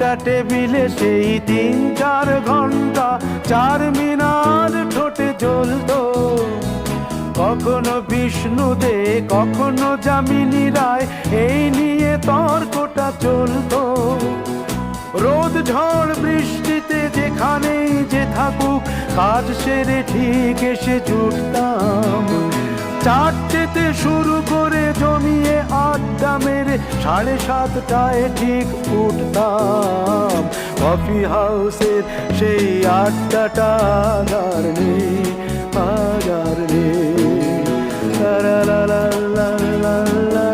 একটা টেবিলে সেই 3-4 ঘন্টা চার মিনার ঠোঁটে জ্বলতো। কখনো বিষ্ণু দে, কখনো যামিনী রায়, এই নিয়ে তর্কটা চলতো। রোদ ঝড় বৃষ্টিতে যেখানেই যে থাকুক, কাজ সেরে ঠিক এসে জুটতাম। 4টেতে শুরু করে জমিয়ে আড্ডা মেরে 7:30টায় ঠিক উঠতাম। কফি হাউসের সেই আড্ডাটা আর নেই, আজ আর নেই। লা লা লা লা লা লা।